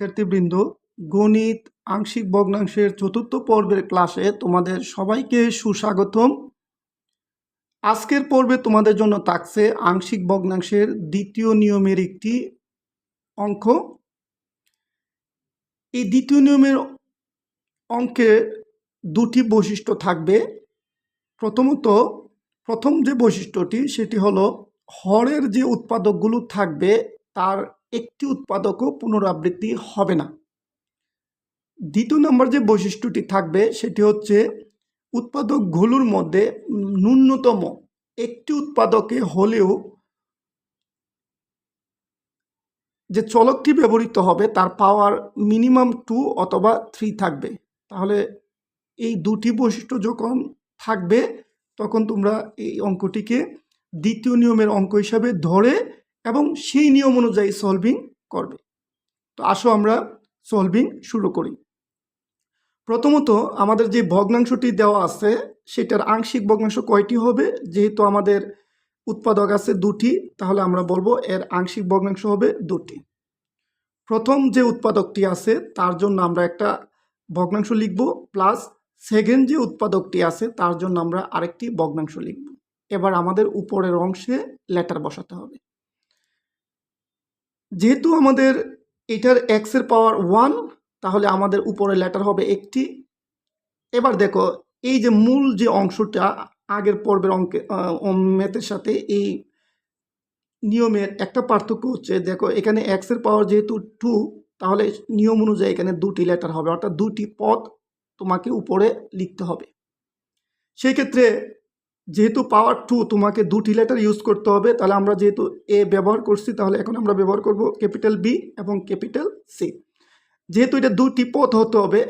শিক্ষার্থীবৃন্দ, গণিত আংশিক ভগ্নাংশের চতুর্থ পর্বের ক্লাসে তোমাদের সবাইকে সুস্বাগতম। আজকের পর্বে তোমাদের জন্য থাকছে আংশিক ভগ্নাংশের দ্বিতীয় নিয়মের একটি অঙ্ক। এই দ্বিতীয় নিয়মের অঙ্কে দুটি বৈশিষ্ট্য থাকবে। প্রথম যে বৈশিষ্ট্যটি সেটি হলো হরের যে উৎপাদকগুলো থাকবে তার একটি উৎপাদকও পুনরাবৃত্তি হবে না। দ্বিতীয় নম্বর যে বৈশিষ্ট্যটি থাকবে সেটি হচ্ছে উৎপাদকগুলোর মধ্যে ন্যূনতম একটি উৎপাদকে হলেও যে চলকটি ব্যবহৃত হবে তার পাওয়ার মিনিমাম 2 অথবা 3 থাকবে। তাহলে এই দুটি বৈশিষ্ট্য যখন থাকবে তখন তোমরা এই অঙ্কটিকে দ্বিতীয় নিয়মের অঙ্ক হিসাবে ধরে এবং সেই নিয়ম অনুযায়ী সলভিং করবে। তো আসো আমরা সলভিং শুরু করি। প্রথমত আমাদের যে ভগ্নাংশটি দেওয়া আছে সেটার আংশিক ভগ্নাংশ কয়টি হবে? যেহেতু আমাদের উৎপাদক আছে দুটি, তাহলে আমরা বলবো এর আংশিক ভগ্নাংশ হবে দুটি। প্রথম যে উৎপাদকটি আছে তার জন্য আমরা একটা ভগ্নাংশ লিখব, প্লাস সেকেন্ড যে উৎপাদকটি আছে তার জন্য আমরা আরেকটি ভগ্নাংশ লিখব। এবার আমাদের উপরের অংশে লেটার বসাতে হবে। যেহেতু আমাদের এটার x এর পাওয়ার 1, তাহলে আমাদের উপরে লেটার হবে একটি। এবার দেখো এই যে মূল যে অংশটা আগের পর্বের অঙ্কে ম্যাথের সাথে এই নিয়মের একটা পার্থক্য হচ্ছে, দেখো এখানে x এর পাওয়ার যেহেতু 2, তাহলে নিয়ম অনুযায়ী এখানে দুটি লেটার হবে, অর্থাৎ দুটি পদ তোমাকে উপরে লিখতে হবে। সেই ক্ষেত্রে যেহেতু পাওয়ার 2 তোমাকে দুটি লেটার ইউজ করতে হবে, তাহলে আমরা যেহেতু এ ব্যবহার করছি তাহলে এখন আমরা ব্যবহার করব ক্যাপিটাল বি এবং ক্যাপিটাল সি। যেহেতু এটা দুটি পদ হতে হবে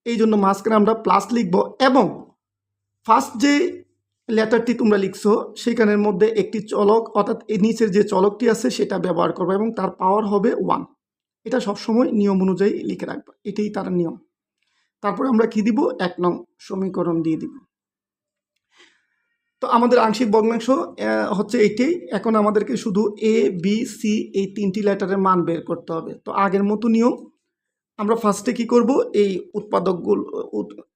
এই জন্য মাঝখানে আমরা প্লাস লিখব এবং ফার্স্ট যে লেটারটি তোমরা লিখছো সেখানের মধ্যে একটি চলক, অর্থাৎ এই নিচের যে চলকটি আছে সেটা ব্যবহার করবো এবং তার পাওয়ার হবে 1। এটা সবসময় নিয়ম অনুযায়ী লিখে রাখবো, এটাই তার নিয়ম। তারপরে আমরা কি দিব? 1 নং সমীকরণ দিয়ে দিব। তো আমাদের আংশিক ভগ্নাংশ হচ্ছে এইটাই। এখন আমাদেরকে শুধু এ বি সি এই তিনটি লেটারের মান বের করতে হবে। তো আগের মতো নিয়ম, আমরা ফার্স্টে কি করব, এই উৎপাদকগুলো,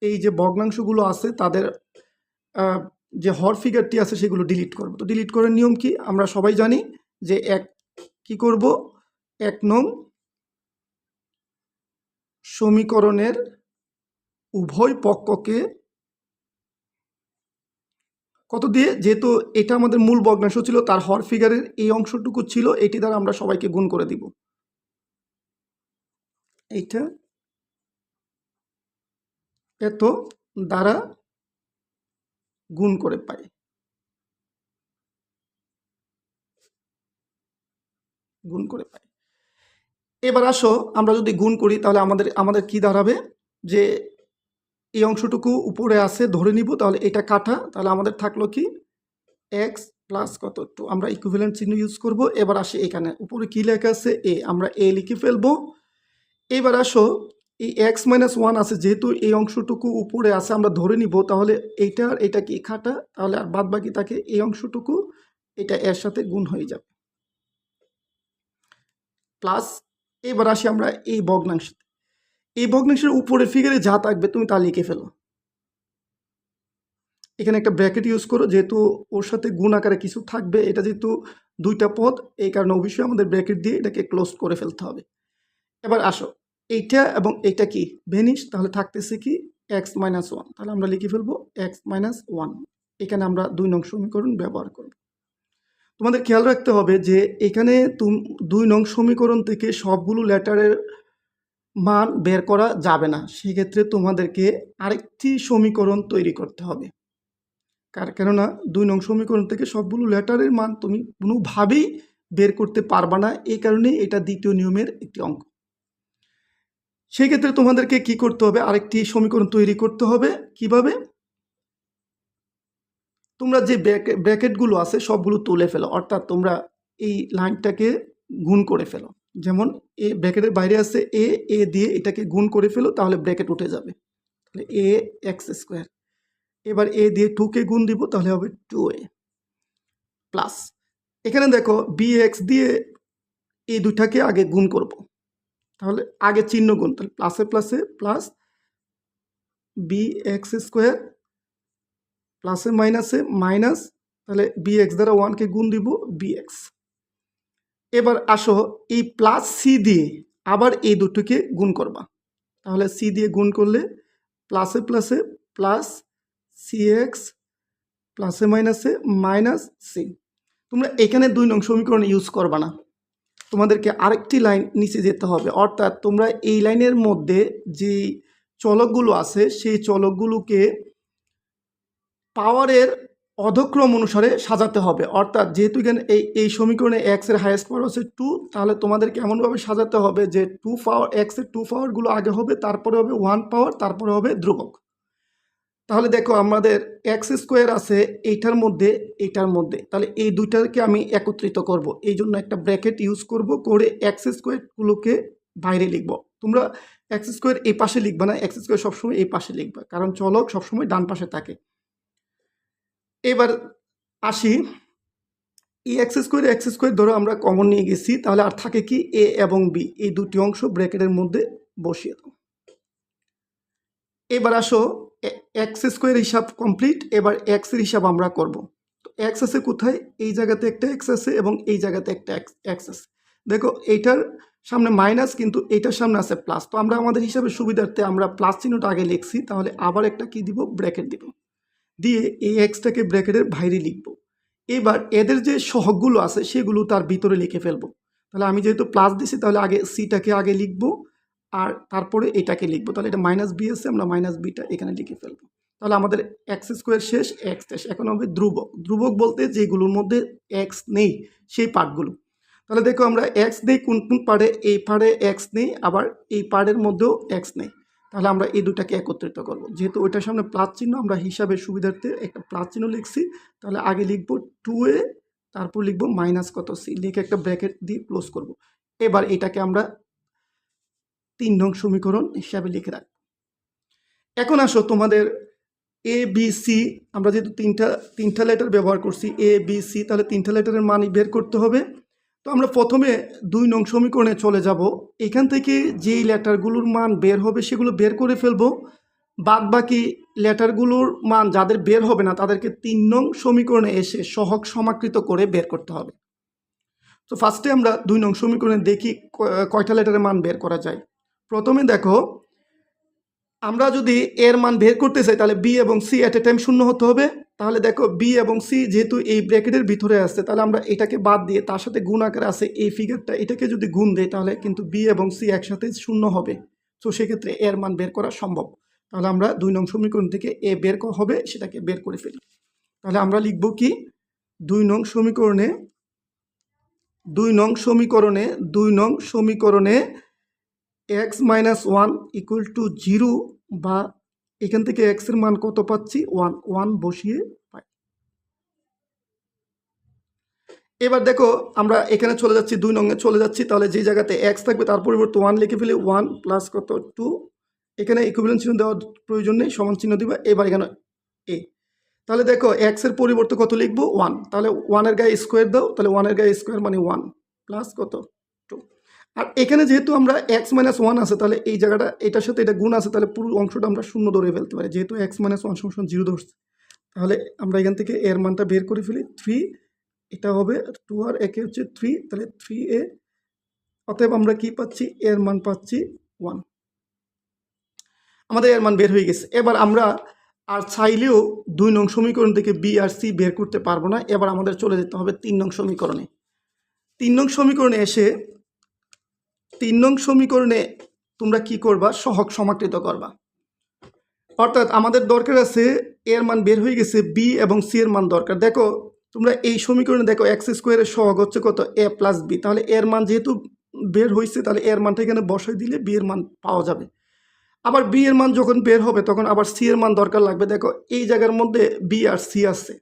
এই যে ভগ্নাংশগুলো আছে তাদের যে হর ফিগারটি আছে সেগুলো ডিলিট করব। তো ডিলিট করার নিয়ম কি আমরা সবাই জানি, যে কি করব, 1 নং সমীকরণের উভয় পক্ষকে কত দিয়ে, যেহেতু এটা আমাদের মূল ভগ্নাংশ ছিল তার হর ফিগারের এই অংশটুকু ছিল, এটি দ্বারা আমরা সবাইকে গুণ করে দিব। এইটা এত দ্বারা গুণ করে পাই। এবার আসো আমরা যদি গুণ করি তাহলে আমাদের কি দাঁড়াবে, যে এই অংশটুকু উপরে আছে ধরে নিব, তাহলে এটা কাটা, তাহলে আমাদের থাকলো কি x প্লাস কত 2, আমরা ইকুইভ্যালেন্ট চিহ্ন ইউজ করব। এবার আসে এখানে উপরে কি লেখা আছে a, আমরা a লিখে ফেলবো। এবার আসো এই x - 1 আছে, যেহেতু এই অংশটুকু উপরে আছে আমরা ধরে নিব, তাহলে এইটা আর এটা কি কাটা, তাহলে আর বাদ বাকি থাকে এই অংশটুকু, এটা এর সাথে গুণ হয়ে যাবে প্লাস। এবার আসি আমরা এই ভগ্নাংশের উপরের ফিগারে যা থাকবে তুমি তা লিখে ফেলো। এখানে একটা ব্র্যাকেট ইউজ করো, যেহেতু ওর সাথে গুণ আকারে কিছু থাকবে, এটা যেহেতু দুইটা পদ এই কারণে অবশ্যই আমাদের ব্র্যাকেট দিয়ে এটাকে ক্লোজ করে ফেলতে হবে। এবার আসো এইটা এবং এইটা কি ভেনিশ, তাহলে থাকতেছে কি x - 1, তাহলে আমরা লিখে ফেলবো x - 1। এখানে আমরা 2 নং সমীকরণ ব্যবহার করব। তোমাদের খেয়াল রাখতে হবে যে এখানে 2 নং সমীকরণ থেকে সবগুলো লেটারের মান বের করা যাবে না, সেক্ষেত্রে তোমাদেরকে আরেকটি সমীকরণ তৈরি করতে হবে। কেননা 2 নং সমীকরণ থেকে সবগুলো লেটারের মান তুমি কোনোভাবেই বের করতে পারবা না, এই কারণে এটা দ্বিতীয় নিয়মের একটি অঙ্ক। সেই ক্ষেত্রে তোমাদেরকে কি করতে হবে, আরেকটি সমীকরণ তৈরি করতে হবে। কিভাবে? তোমরা যে ব্র্যাকেটগুলো আছে সবগুলো তুলে ফেলো, অর্থাৎ তোমরা এই লাইনটাকে গুণ করে ফেলো। যেমন এ ব্র্যাকেটের বাইরে আছে এ দিয়ে এটাকে গুণ করে ফেলো, তাহলে ব্র্যাকেট উঠে যাবে, তাহলে ax²। এবার এ দিয়ে 2কে গুণ দিব, তাহলে হবে 2a প্লাস। এখানে দেখো bx দিয়ে এই দুটাকে আগে গুণ করব, তাহলে আগে চিহ্ন গুণ, তাহলে প্লাসে প্লাসে প্লাস বি এক্স স্কোয়ার, প্লাসে মাইনাসে মাইনাস, তাহলে বি এক্স দ্বারা ওয়ানকে গুণ দিব বি এক্স। এবার আসো এই প্লাস সি দিয়ে আবার এই দুটোকে গুণ করবা, তাহলে সি দিয়ে গুণ করলে প্লাসে প্লাসে প্লাস সি এক্স, প্লাসে মাইনাসে মাইনাস সি। তোমরা এখানে 2 নং সমীকরণ ইউজ করবা না, তোমাদেরকে আরেকটি লাইন নিচে যেতে হবে, অর্থাৎ তোমরা এই লাইনের মধ্যে যে চলকগুলো আছে সেই চলকগুলোকে পাওয়ারের অধক্রম অনুসারে সাজাতে হবে। অর্থাৎ যেহেতু এখানে এই সমীকরণে এক্স এর হাইয়েস্ট পাওয়ার হচ্ছে 2, তাহলে তোমাদেরকে এমনভাবে সাজাতে হবে যে 2 পাওয়ার এক্স এর 2 পাওয়ারগুলো আগে হবে, তারপরে হবে 1 পাওয়ার, তারপরে হবে ধ্রুবক। তাহলে দেখো আমাদের এক্স স্কোয়ার আছে এইটার মধ্যে এইটার মধ্যে, তাহলে এই দুইটাকে আমি একত্রিত করব, এই জন্য একটা ব্র্যাকেট ইউজ করব, করে এক্স স্কোয়ারগুলোকে বাইরে লিখব। তোমরা এক্স স্কোয়ার এই পাশে লিখবা না, এক্স স্কোয়ার সবসময় এই পাশে লিখবা, কারণ চলক সবসময় ডান পাশে থাকে। এবার আসি, এই এক্স স্কোয়ার ধরো আমরা কমন নিয়ে গেছি, তাহলে আর থাকে কি এ এবং বি, এই দুটি অংশ ব্র্যাকেটের মধ্যে বসিয়ে দাও। এবার আসো এক্স স্কোয়ার হিসাব কমপ্লিট, এবার এক্স এর হিসাব আমরা করব। তো এক্স আছে কোথায়, এই জায়গাতে একটা এক্স আছে এবং এই জায়গাতে একটা এক্স আছে। দেখো এইটার সামনে মাইনাস, কিন্তু এইটার সামনে আছে প্লাস, তো আমরা আমাদের হিসাবে সুবিধার্থে আমরা প্লাস চিহ্নটা আগে লিখছি, তাহলে আবার একটা কি দিব, ব্র্যাকেট দিব, দিয়ে এই এক্সটাকে ব্র্যাকেটের বাইরে লিখব। এবার এদের যে সহগগুলো আছে সেগুলো তার ভিতরে লিখে ফেলবো। তাহলে আমি যেহেতু প্লাস দিছি, তাহলে আগে সিটাকে আগে লিখবো আর তারপরে এটাকে লিখবো, তাহলে এটা মাইনাস বি আছে, আমরা মাইনাস বিটা এখানে লিখে ফেলবো। তাহলে আমাদের এক্স স্কোয়ার শেষ, এক্স শেষ, এখন হবে ধ্রুবক। ধ্রুবক বলতে যেগুলোর মধ্যে এক্স নেই সেই পার্টগুলো। তাহলে দেখো আমরা এক্স নেই কোন কোন পার্টে, এই পার্টে এক্স নেই, আবার এই পার্টের মধ্যেও এক্স নেই, তাহলে আমরা এই দুটাকে একত্রিত করব। যেহেতু ওইটার সামনে প্লাস চিহ্ন, আমরা হিসাবের সুবিধার্থে একটা প্লাস চিহ্ন লিখছি, তাহলে আগে লিখব 2a, তারপর লিখব মাইনাস কত সি, লিখে একটা ব্র্যাকেট দিয়ে ক্লোজ করব। এবার এটাকে আমরা 3 নং সমীকরণ হিসাবে লিখে রাখব। এখন আসো তোমাদের এ বি সি, আমরা যেহেতু তিনটা লেটার ব্যবহার করছি এ বি সি, তাহলে 3টা লেটারের মান বের করতে হবে। তো আমরা প্রথমে 2 নং সমীকরণে চলে যাব, এখান থেকে যেই লেটারগুলোর মান বের হবে সেগুলো বের করে ফেলবো, বাদ বাকি লেটারগুলোর মান যাদের বের হবে না তাদেরকে 3 নং সমীকরণে এসে সহগ সমাকৃত করে বের করতে হবে। তো ফার্স্টে আমরা 2 নং সমীকরণে দেখি কয়টা লেটারের মান বের করা যায়। প্রথমে দেখো আমরা যদি এর মান বের করতে চাই তাহলে বি এবং সি এট এ টাইম শূন্য হতে হবে। তাহলে দেখো বি এবং সি যেহেতু এই ব্র্যাকেটের ভিতরে আছে, তাহলে আমরা এটাকে বাদ দিয়ে তার সাথে গুণ আকারে আছে এই ফিগারটা, এটাকে যদি গুণ দেই তাহলে কিন্তু বি এবং সি একসাথে শূন্য হবে। তো সেক্ষেত্রে এর মান বের করা সম্ভব। তাহলে আমরা 2 নং সমীকরণ থেকে এ বের হবে সেটাকে বের করে ফেলি। তাহলে আমরা লিখব কি, 2 নং সমীকরণে 2 নং সমীকরণে এক্স মাইনাস 1 ইকুয়াল টু 0, বা এখান থেকে এক্স এর মান কত পাচ্ছি 1 বসিয়ে পাই। এবার দেখো আমরা এখানে চলে যাচ্ছি 2 নং এ চলে যাচ্ছি, তাহলে যে জায়গাতে এক্স থাকবে তার পরিবর্তে 1 লিখে ফেলি, 1 প্লাস কত 2, এখানে ইকুইভ্যালেন্ট চিহ্ন দেওয়ার প্রয়োজন নেই, সমান চিহ্ন দিবা। এবার এখানে এ, তাহলে দেখো এক্স এর পরিবর্তে কত লিখবো 1, তাহলে 1 এর গায়ে স্কোয়ার দাও, তাহলে 1 এর গায়ে স্কোয়ার মানে 1 প্লাস কত 2। আর এখানে যেহেতু আমরা এক্স মাইনাস 1 আছে, তাহলে এই জায়গাটা এটার সাথে এটা গুণ আছে, তাহলে পুরো অংশটা আমরা শূন্য ধরে ফেলতে পারি, যেহেতু এক্স মাইনাস 1 সমান 0 ধরছে। তাহলে আমরা এখান থেকে এর মানটা বের করে ফেলি 3, এটা হবে 2 আর একে হচ্ছে 3, তাহলে 3a, অতএব আমরা কি পাচ্ছি, এর মান পাচ্ছি 1। আমাদের এর মান বের হয়ে গেছে। এবার আমরা আর চাইলেও 2 নং সমীকরণ থেকে বি আর সি বের করতে পারবো না, এবার আমাদের চলে যেতে হবে 3 নং সমীকরণে। 3 নং সমীকরণে এসে 3 নং সমীকরণে তোমরা কি করবা, সহগ সমাকৃত করবা। অর্থাৎ আমাদের দরকার আছে এর মান বের হয়ে গেছে, বি এবং সি এর মান দরকার। দেখো তোমরা এই সমীকরণে দেখো এক্স স্কোয়ারের সহগ হচ্ছে কত, এ প্লাস বি, তাহলে এর মান যেহেতু বের হয়েছে তাহলে এর মানটা এখানে বসাই দিলে বি এর মান পাওয়া যাবে। আবার বি এর মান যখন বের হবে তখন আবার সি এর মান দরকার লাগবে। দেখো এই জায়গার মধ্যে বি আর সি আছে,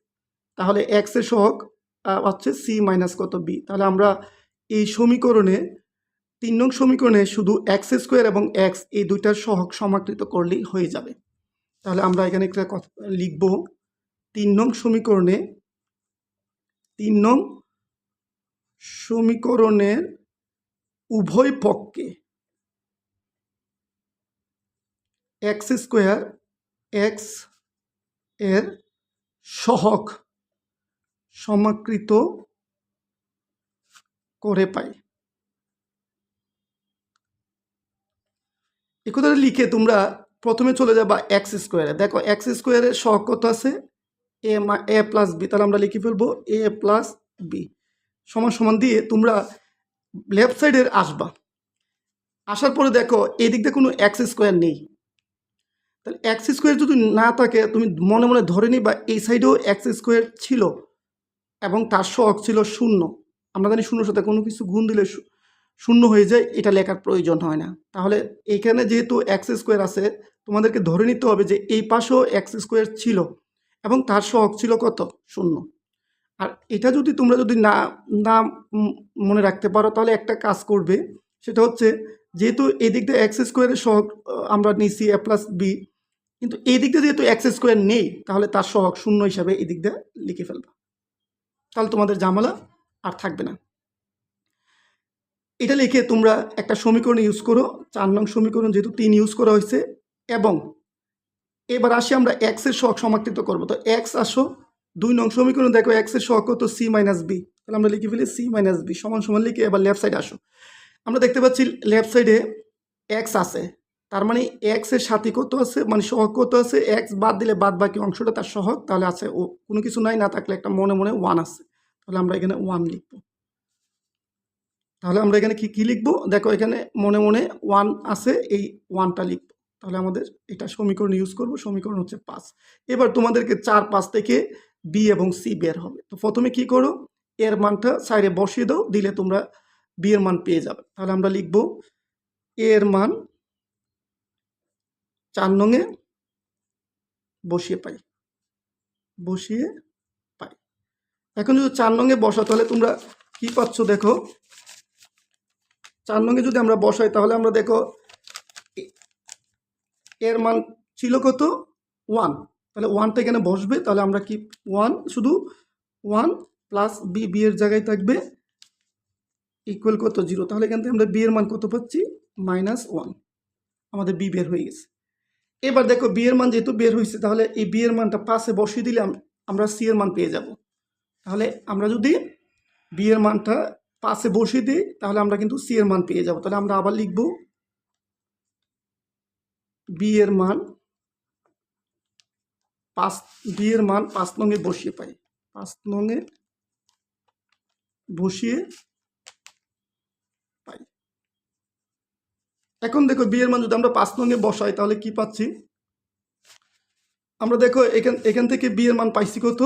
তাহলে এক্স এর সহগ হচ্ছে সি মাইনাস কত বি। তাহলে আমরা এই সমীকরণে 3 নং সমীকরণে শুধু এক্স স্কোয়ার এবং এক্স এই দুইটার সহগ সমাকৃত করলেই হয়ে যাবে। তাহলে আমরা এখানে একটা কথা লিখব, 3 নং সমীকরণে 3 নং সমীকরণের উভয় পক্ষে এক্স স্কোয়ার এক্স এর সহগ সমাকৃত করে পাই। এই কথাটা লিখে তোমরা প্রথমে চলে যাবা এক্স স্কোয়ারে। দেখো এক্স স্কোয়ারের সহগ কত আছে, এ প্লাস বি। তাহলে আমরা লিখে ফেলবো এ প্লাস বি সমান সমান দিয়ে তোমরা লেফট সাইডের আসবা। আসার পরে দেখো এই দিক দিয়ে কোনো এক্স স্কোয়ার নেই। তাহলে এক্স স্কোয়ার যদি না থাকে তুমি মনে মনে ধরে নিবা এই সাইডেও এক্স স্কোয়ার ছিল এবং তার সহগ ছিল শূন্য। আমরা জানি শূন্যর সাথে কোনো কিছু গুণ দিলে শূন্য হয়ে যায়, এটা লেখার প্রয়োজন হয় না। তাহলে এইখানে যেহেতু এক্স স্কোয়ার আছে তোমাদেরকে ধরে নিতে হবে যে এই পাশেও এক্স স্কোয়ার ছিল এবং তার সহগ ছিল কত, শূন্য। আর এটা যদি তোমরা যদি না না মনে রাখতে পারো তাহলে একটা কাজ করবে, সেটা হচ্ছে যেহেতু এই দিক দিয়ে এক্স স্কোয়ারের সহগ আমরা নিচ্ছি এ প্লাস বি, কিন্তু এই দিক দিয়ে যেহেতু এক্স স্কোয়ার নেই তাহলে তার সহগ শূন্য হিসাবে এই দিক দিয়ে লিখে ফেলবে। তাহলে তোমাদের ঝামেলা আর থাকবে না। এটা লিখে তোমরা একটা সমীকরণ ইউজ করো, 4 নং সমীকরণ যেহেতু 3 ইউজ করা হয়েছে। এবং এবার আসি আমরা এক্স এর সহগ সমাকৃত করবো। তো এক্স আসো 2 নং সমীকরণ, দেখো এক্স এর সহগ কত, সি মাইনাস বি। তাহলে আমরা লিখে ফেলি সি মাইনাস বি সমান সমান লিখে এবার লেফট সাইডে আসো। আমরা দেখতে পাচ্ছি লেফট সাইডে এক্স আছে, তার মানে এক্স এর সাথে কত আছে, মানে সহগ কত আছে, এক্স বাদ দিলে বাদ বাকি অংশটা তার সহগ, তাহলে আছে ও, কোনো কিছু নাই, না থাকলে একটা মনে মনে 1 আছে। তাহলে আমরা এখানে 1 লিখবো। তাহলে আমরা এখানে কি লিখবো, দেখো এখানে মনে মনে 1 আছে, এই 1টা লিখবো। তাহলে আমাদের এটা সমীকরণ ইউজ করব, সমীকরণ হচ্ছে 5। এবার তোমাদেরকে 4, 5 থেকে বি এবং সি বের হবে। তো প্রথমে কি করো, এর মানটা সাইডে বসিয়ে দাও, দিলে তোমরা বি এর মান পেয়ে যাবে। তাহলে আমরা লিখবো এর মান 4 নংয়ে বসিয়ে পাই। এখন যদি 4 নংয়ে বসা তাহলে তোমরা কি পাচ্ছ, দেখো 4 নংয়ে যদি আমরা বসাই তাহলে আমরা দেখো এর মান ছিল কত, 1। তাহলে 1টা এখানে বসবে। তাহলে আমরা কি 1 শুধু 1 প্লাস বি, বি এর জায়গায় থাকবে ইকুয়াল কত, 0। তাহলে এখান থেকে আমরা বি এর মান কত পাচ্ছি, -1। আমাদের বি বের হয়ে গেছে। এবার দেখো বি এর মান যেহেতু বের হয়েছে তাহলে এই বি এর মানটা পাশে বসিয়ে দিলে আমরা সি এর মান পেয়ে যাব। তাহলে আমরা যদি বি এর মানটা পাশে বসিয়ে দিই তাহলে আমরা কিন্তু সি এর মান পেয়ে যাব। তাহলে আমরা আবার লিখব বি এর মান 5 নংয়ে বসিয়ে পাই, 5 নংয়ে বসিয়ে পাই। এখন দেখো বি এর মান যদি আমরা 5 নংয়ে বসাই তাহলে কি পাচ্ছি, আমরা দেখো এখান থেকে বি এর মান পাইছি কত,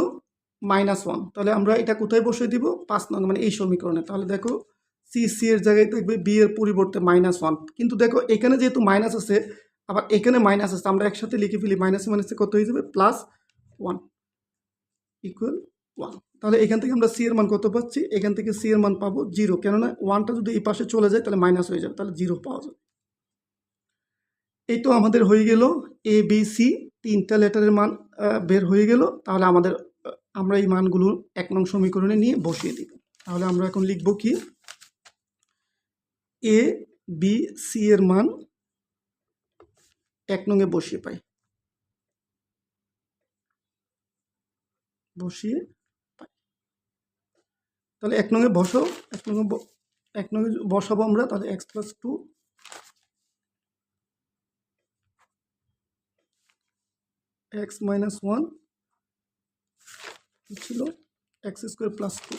-1। তাহলে আমরা এটা কোথায় বসিয়ে দিব, 5 নং মানে এই সমীকরণে। তাহলে দেখো সি এর জায়গায় থাকবে বি এর পরিবর্তে -1। কিন্তু দেখো এখানে যেহেতু মাইনাস আছে আবার এখানে মাইনাস আছে, আমরা একসাথে লিখে ফেলি মাইনাসে মাইনাসে কত হয়ে যাবে, +1 ইকুয়াল 1। তাহলে এখান থেকে আমরা সি এর মান কত পাচ্ছি, এখান থেকে সি এর মান পাবো 0, কেননা 1টা যদি এই পাশে চলে যায় তাহলে মাইনাস হয়ে যাবে, তাহলে 0 পাওয়া যাবে। এই তো আমাদের হয়ে গেল এ বি সি 3টা লেটারের মান বের হয়ে গেল। তাহলে আমরা এই মানগুলো 1 নং সমীকরণে নিয়ে বসিয়ে দিব। তাহলে আমরা এখন লিখব কি, এ বি সি এর মান 1 নংয়ে বসিয়ে পাই, তাহলে 1 নংয়ে বসাও, 1 নংয়ে বসাবো আমরা। তাহলে x + 2 x - 1 ছিল x² + 2,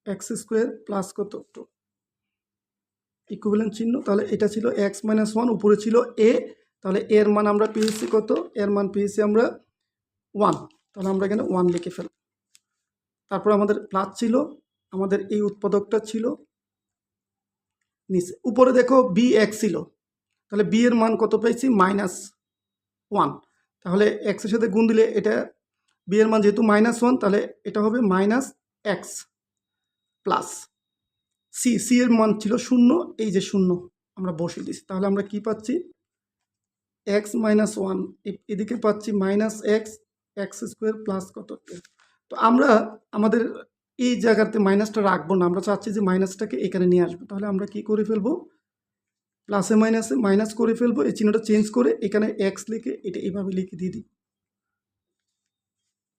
x² প্লাস কত 2 ইকুইভ্যালেন্ট চিহ্ন। তাহলে এটা ছিল x - 1, উপরে ছিল a। তাহলে এর মান আমরা পেয়েছি কত, এর মান পেয়েছি আমরা 1। তাহলে আমরা এখানে 1 লিখে ফেলব। তারপর আমাদের প্লাস ছিল, আমাদের এই উৎপাদকটা ছিল নিচে। উপরে দেখো বি এক্স ছিল, তাহলে বি এর মান কত পাইছি, -1। তাহলে x এর সাথে গুণ দিলে এটা বি এর মান যেহেতু -1 তাহলে এটা হবে -x প্লাস সি এর মান ছিল 0, এই যে 0 আমরা বসিয়ে দিচ্ছি। তাহলে আমরা কি পাচ্ছি, x - 1 এদিকে পাচ্ছি -x² প্লাস কত 2। তো আমরা আমাদের এই জায়গাতে মাইনাসটা রাখবো না, আমরা চাচ্ছি যে মাইনাসটাকে এখানে নিয়ে আসবো। তাহলে আমরা কি করে ফেলবো, প্লাসে মাইনাসে মাইনাস করে ফেলবো, এই চিহ্নটা চেঞ্জ করে এখানে এক্স লিখে এটা এইভাবে লিখে দিয়ে দিই।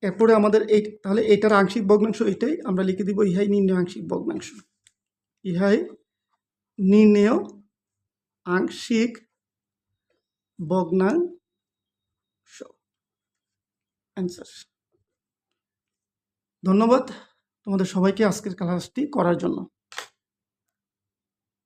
এরপরে আমাদের এই তাহলে এটার আংশিক ভগ্নাংশ এটাই আমরা লিখে দিব ইহাই নির্ণয় আংশিক ভগ্নাংশ। ইহাই নির্ণেয় আংশিক ভগ্নাংশ অ্যান্সার। ধন্যবাদ তোমাদের সবাইকে আজকের ক্লাসটি করার জন্য।